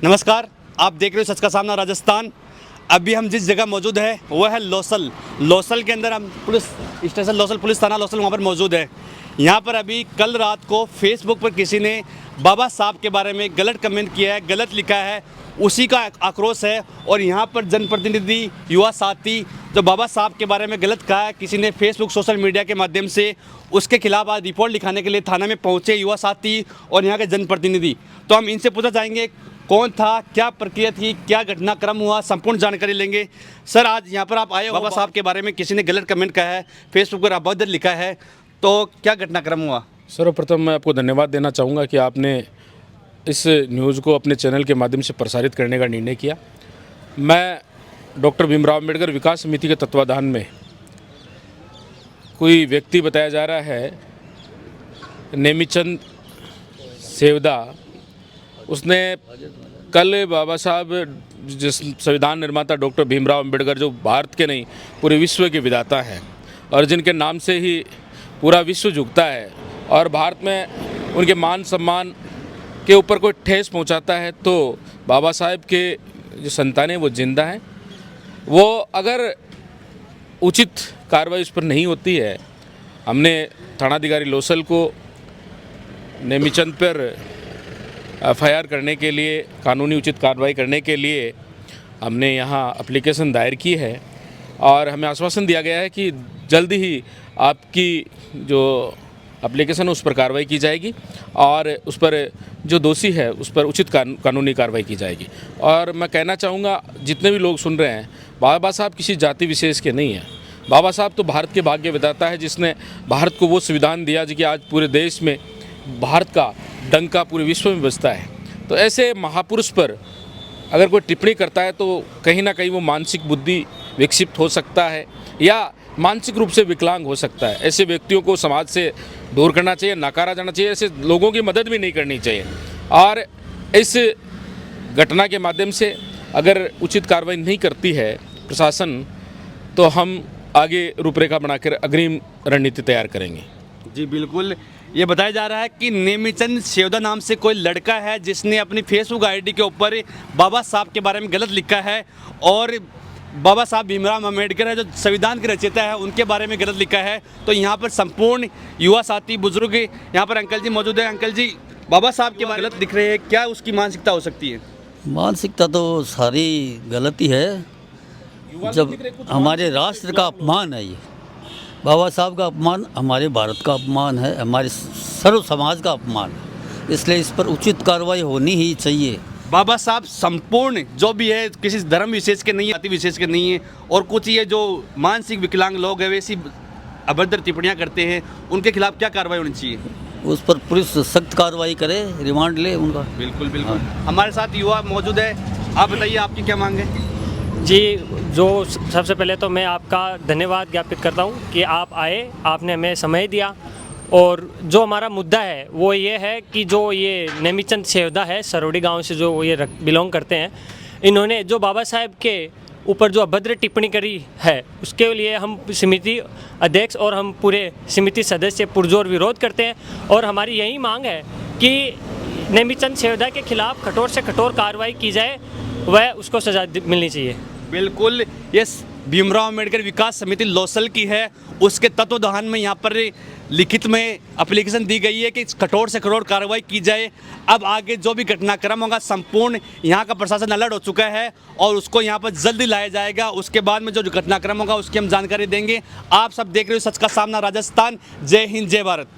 नमस्कार, आप देख रहे हो सच का सामना राजस्थान। अभी हम जिस जगह मौजूद है वो है लोसल। लोसल के अंदर हम पुलिस स्टेशन, लोसल पुलिस थाना लोसल वहाँ पर मौजूद है। यहाँ पर अभी कल रात को फेसबुक पर किसी ने बाबा साहब के बारे में गलत कमेंट किया है, गलत लिखा है, उसी का आक्रोश है। और यहाँ पर जनप्रतिनिधि, युवा साथी जो बाबा साहब के बारे में गलत कहा है, किसी ने फेसबुक सोशल मीडिया के माध्यम से उसके खिलाफ आज रिपोर्ट लिखाने के लिए थाना में पहुँचे युवा साथी और यहाँ के जनप्रतिनिधि। तो हम इनसे पूछना चाहेंगे कौन था, क्या प्रक्रिया थी, क्या घटनाक्रम हुआ, संपूर्ण जानकारी लेंगे। सर, आज यहाँ पर आप आए हो, बाबा साहब के बारे में किसी ने गलत कमेंट कहा है, फेसबुक पर अभद्र लिखा है, तो क्या घटनाक्रम हुआ? सर्वप्रथम मैं आपको धन्यवाद देना चाहूँगा कि आपने इस न्यूज़ को अपने चैनल के माध्यम से प्रसारित करने का निर्णय किया। मैं डॉक्टर भीमराव अम्बेडकर विकास समिति के तत्वाधान में कोई व्यक्ति बताया जा रहा है, नेमीचंद सेवदा, उसने कल बाबा साहब, जिस संविधान निर्माता डॉक्टर भीमराव अम्बेडकर, जो भारत के नहीं पूरे विश्व के विधाता हैं और जिनके नाम से ही पूरा विश्व झुकता है और भारत में उनके मान सम्मान के ऊपर कोई ठेस पहुंचाता है, तो बाबा साहब के जो संतान हैं वो जिंदा हैं। वो अगर उचित कार्रवाई उस पर नहीं होती है, हमने थानाधिकारी लोसल को नेमीचंद पर एफआईआर करने के लिए, कानूनी उचित कार्रवाई करने के लिए हमने यहाँ एप्लीकेशन दायर की है और हमें आश्वासन दिया गया है कि जल्दी ही आपकी जो एप्लीकेशन है उस पर कार्रवाई की जाएगी और उस पर जो दोषी है उस पर उचित कानूनी कार्रवाई की जाएगी। और मैं कहना चाहूँगा, जितने भी लोग सुन रहे हैं, बाबा साहब किसी जाति विशेष के नहीं हैं। बाबा साहब तो भारत के भाग्य विधाता है, जिसने भारत को वो संविधान दिया जो कि आज पूरे देश में भारत का डंका पूरे विश्व में बजता है। तो ऐसे महापुरुष पर अगर कोई टिप्पणी करता है तो कहीं ना कहीं वो मानसिक बुद्धि विकसित हो सकता है या मानसिक रूप से विकलांग हो सकता है। ऐसे व्यक्तियों को समाज से दूर करना चाहिए, नकारा जाना चाहिए, ऐसे लोगों की मदद भी नहीं करनी चाहिए। और इस घटना के माध्यम से अगर उचित कार्रवाई नहीं करती है प्रशासन, तो हम आगे रूपरेखा बनाकर अग्रिम रणनीति तैयार करेंगे। जी बिल्कुल। ये बताया जा रहा है कि नेमीचंद सेवदा नाम से कोई लड़का है जिसने अपनी फेसबुक आईडी के ऊपर बाबा साहब के बारे में गलत लिखा है और बाबा साहब भीमराव अम्बेडकर है जो संविधान के रचयिता है, उनके बारे में गलत लिखा है। तो यहाँ पर संपूर्ण युवा साथी, बुजुर्ग, यहाँ पर अंकल जी मौजूद है। अंकल जी, बाबा साहब के बारे में गलत लिख रहे हैं, क्या उसकी मानसिकता हो सकती है? मानसिकता तो सारी गलती है। जब हमारे राष्ट्र का अपमान है, ये बाबा साहब का अपमान, हमारे भारत का अपमान है, हमारे सर्व समाज का अपमान है, इसलिए इस पर उचित कार्रवाई होनी ही चाहिए। बाबा साहब संपूर्ण जो भी है किसी धर्म विशेष के नहीं है, जाति विशेष के नहीं है, और कुछ ये जो मानसिक विकलांग लोग हैं वैसी अभद्र टिप्पणियां करते हैं, उनके खिलाफ क्या कार्रवाई होनी चाहिए? उस पर पुलिस सख्त कार्रवाई करे, रिमांड ले उनका। बिल्कुल बिल्कुल। हमारे साथ युवा मौजूद है, आप बताइए आपकी क्या मांग है? जी, जो सबसे पहले तो मैं आपका धन्यवाद ज्ञापित करता हूँ कि आप आए, आपने हमें समय दिया। और जो हमारा मुद्दा है वो ये है कि जो ये नेमीचंद सेवदा है, सरोड़ी गांव से जो ये बिलोंग करते हैं, इन्होंने जो बाबा साहब के ऊपर जो अभद्र टिप्पणी करी है, उसके लिए हम समिति अध्यक्ष और हम पूरे समिति सदस्य पुरजोर विरोध करते हैं। और हमारी यही मांग है कि नेमीचंद सेवदा के खिलाफ कठोर से कठोर कार्रवाई की जाए, वह उसको सजा मिलनी चाहिए। बिल्कुल। ये भीमराव अम्बेडकर विकास समिति लोसल की है, उसके तत्वाधान में यहाँ पर लिखित में एप्लीकेशन दी गई है कि कठोर से कठोर कार्रवाई की जाए। अब आगे जो भी घटनाक्रम होगा, संपूर्ण यहाँ का प्रशासन अलर्ट हो चुका है और उसको यहाँ पर जल्दी लाया जाएगा। उसके बाद में जो घटनाक्रम होगा उसकी हम जानकारी देंगे। आप सब देख रहे हो सच का सामना राजस्थान। जय हिंद, जय भारत।